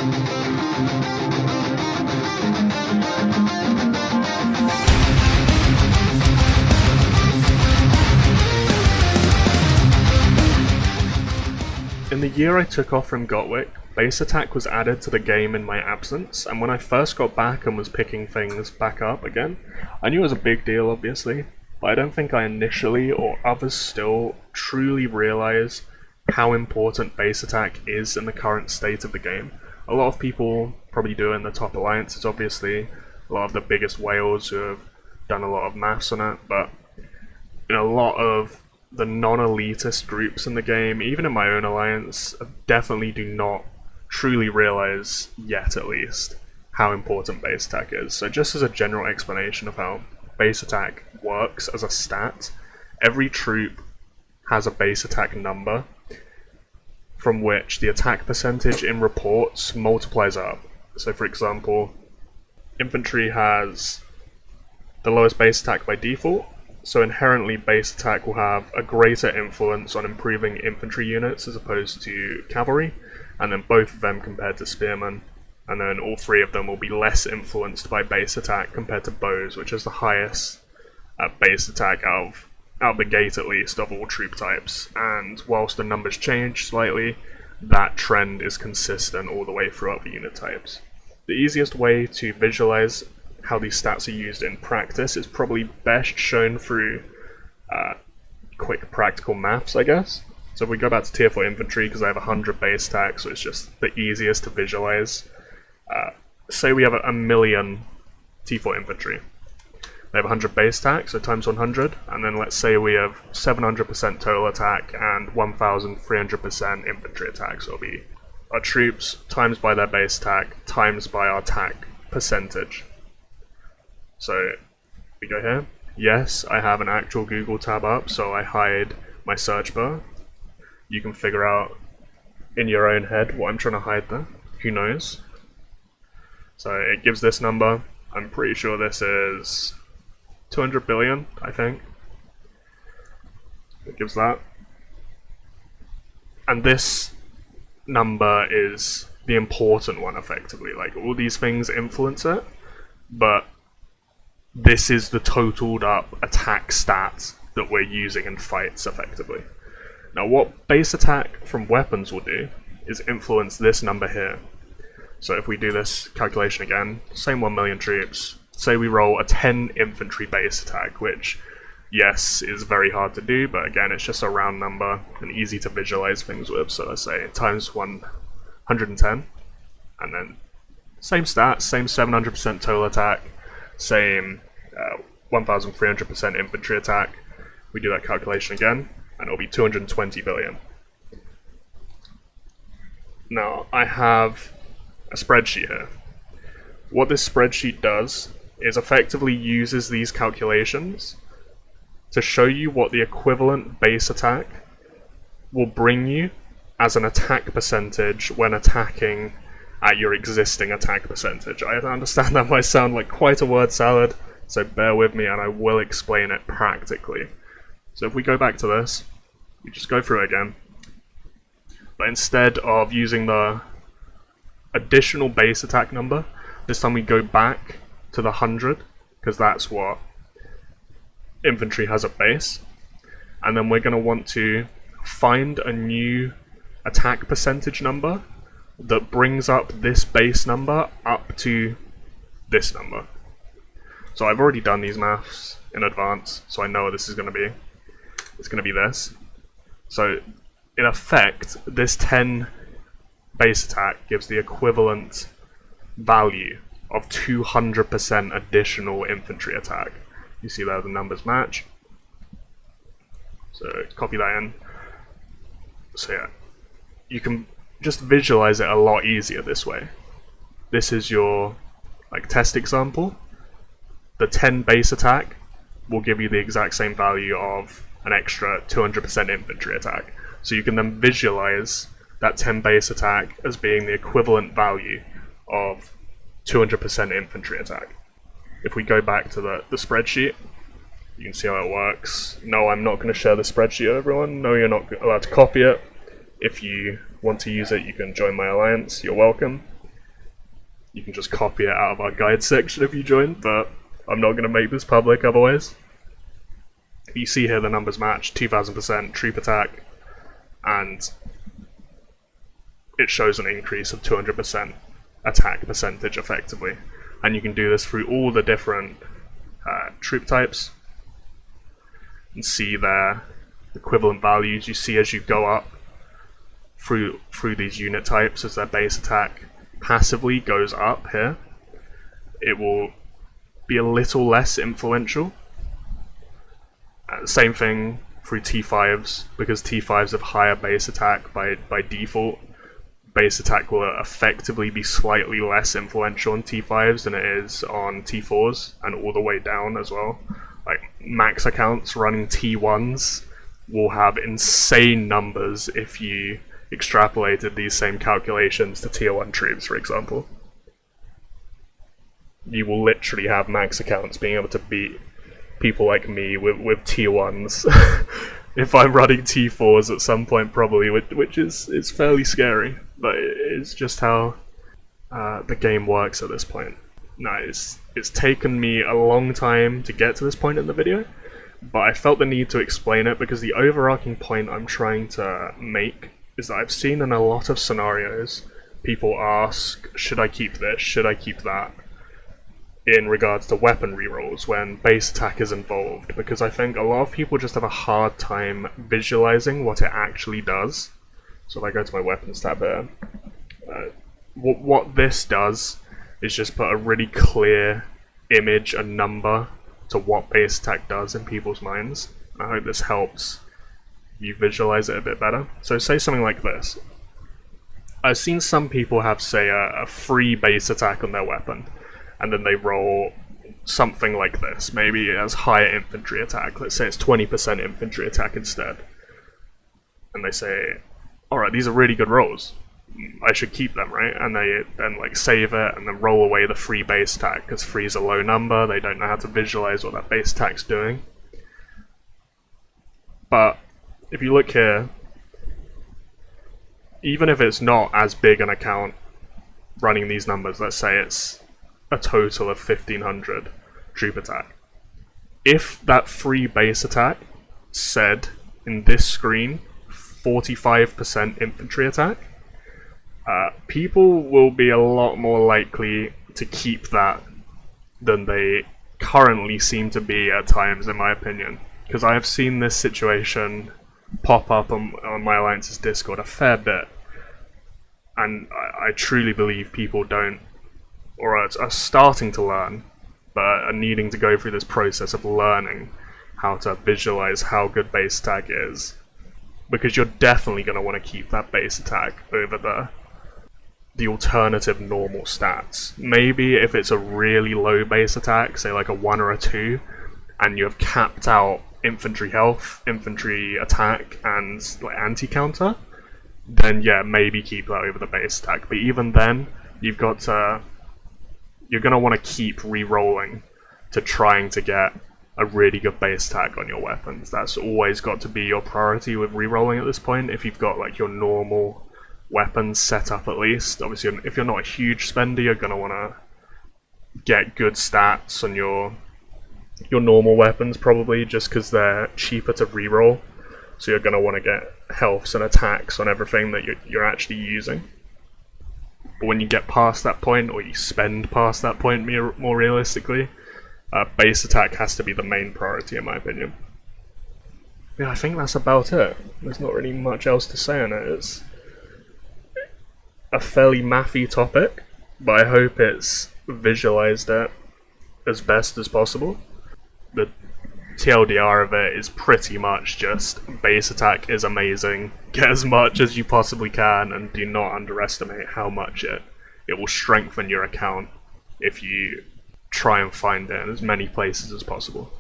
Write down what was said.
In the year I took off from GoTWiC, base attack was added to the game in my absence, and when I first got back and was picking things back up again, I knew it was a big deal obviously, but I don't think I initially, or others still, truly realize how important base attack is in the current state of the game. A lot of people probably do it in the top alliances obviously, a lot of the biggest whales who have done a lot of maths on it, but in a lot of the non-elitist groups in the game, even in my own alliance, definitely do not truly realize, yet at least, how important base attack is. So just as a general explanation of how base attack works as a stat, every troop has a base attack number from which the attack percentage in reports multiplies up. So for example, infantry has the lowest base attack by default, so inherently base attack will have a greater influence on improving infantry units as opposed to cavalry, and then both of them compared to spearmen, and then all three of them will be less influenced by base attack compared to bows, which is the highest base attack out of the gate at least of all troop types. And whilst the numbers change slightly, that trend is consistent all the way throughout the unit types. The easiest way to visualize how these stats are used in practice is probably best shown through quick practical maths, I guess. So if we go back to tier 4 infantry, because I have 100 base attack, so it's just the easiest to visualize. Say we have a million T4 infantry. They have 100 base attack, so times 100, and then let's say we have 700% total attack and 1300% infantry attack, so it'll be our troops times by their base attack times by our attack percentage. So we go here. Yes, I have an actual Google tab up, so I hide my search bar. You can figure out in your own head what I'm trying to hide there. Who knows? So it gives this number. I'm pretty sure this is 200 billion, I think. It gives that. And this number is the important one, effectively. Like, all these things influence it, but this is the totaled up attack stat that we're using in fights, effectively. Now, what base attack from weapons will do is influence this number here. So if we do this calculation again, same 1 million troops, say we roll a 10 infantry base attack, which, yes, is very hard to do, but again, it's just a round number and easy to visualize things with. So let's say times 110, and then same stats, same 700% total attack, same 1300% infantry attack. We do that calculation again, and it'll be 220 billion. Now, I have a spreadsheet here. What this spreadsheet does is effectively uses these calculations to show you what the equivalent base attack will bring you as an attack percentage when attacking at your existing attack percentage. I understand that might sound like quite a word salad, so bear with me and I will explain it practically. So if we go back to this, we just go through it again, but instead of using the additional base attack number, this time we go back to the 100, because that's what infantry has at base, and then we're going to want to find a new attack percentage number that brings up this base number up to this number. So I've already done these maths in advance, so I know what this is going to be. It's going to be this. So in effect, this 10 base attack gives the equivalent value of 200% additional infantry attack. You see there the numbers match. So copy that in. So yeah, you can just visualize it a lot easier this way. This is your test example. The 10 base attack will give you the exact same value of an extra 200% infantry attack. So you can then visualize that 10 base attack as being the equivalent value of 200% infantry attack. If we go back to the spreadsheet, you can see how it works. No, I'm not going to share the spreadsheet with everyone. No, you're not allowed to copy it. If you want to use it, you can join my alliance. You're welcome. You can just copy it out of our guide section if you join, but I'm not going to make this public otherwise. You see here the numbers match, 2000% troop attack, and it shows an increase of 200% attack percentage effectively. And you can do this through all the different troop types and see their equivalent values. You see as you go up through these unit types, as their base attack passively goes up here, it will be a little less influential. Same thing through T5s, because T5s have higher base attack by default. Base attack will effectively be slightly less influential on T5s than it is on T4s, and all the way down as well. Like, max accounts running T1s will have insane numbers if you extrapolated these same calculations to tier 1 troops, for example. You will literally have max accounts being able to beat people like me with tier 1s if I'm running T4s at some point, probably, which is fairly scary, but it's just how the game works at this point. Now, it's taken me a long time to get to this point in the video, but I felt the need to explain it because the overarching point I'm trying to make is that I've seen in a lot of scenarios people ask, should I keep this, should I keep that, in regards to weapon rerolls when base attack is involved, because I think a lot of people just have a hard time visualizing what it actually does. So if I go to my weapons tab here, what this does is just put a really clear image and number to what base attack does in people's minds. I hope this helps you visualize it a bit better. So say something like this. I've seen some people have, say, a free base attack on their weapon, and then they roll something like this. Maybe it has higher infantry attack. Let's say it's 20% infantry attack instead. And they say, alright, these are really good rolls. I should keep them, right? And they then like save it and then roll away the free base attack, because free is a low number, they don't know how to visualize what that base attack's doing. But if you look here, even if it's not as big an account running these numbers, let's say it's a total of 1500 troop attack. If that free base attack said in this screen 45% infantry attack, people will be a lot more likely to keep that than they currently seem to be at times, in my opinion. Because I have seen this situation pop up on my Alliance's Discord a fair bit, and I truly believe people don't, or are starting to learn, but are needing to go through this process of learning how to visualize how good base attack is. Because you're definitely going to want to keep that base attack over the alternative normal stats. Maybe if it's a really low base attack, say like a 1 or a 2, and you have capped out infantry health, infantry attack, and like anti-counter, then yeah, maybe keep that over the base attack. But even then, you've got to, you're going to want to keep re-rolling to trying to get a really good base attack on your weapons. That's always got to be your priority with re-rolling at this point. If you've got like your normal weapons set up at least, obviously if you're not a huge spender, you're going to want to get good stats on your normal weapons probably, just because they're cheaper to re-roll. So you're going to want to get healths and attacks on everything that you're actually using. But when you get past that point, or you spend past that point more realistically, base attack has to be the main priority in my opinion. Yeah, I think that's about it. There's not really much else to say on it. It's a fairly mathy topic, but I hope it's visualized it as best as possible. The TLDR of it is pretty much just base attack is amazing, get as much as you possibly can, and do not underestimate how much it will strengthen your account if you try and find it in as many places as possible.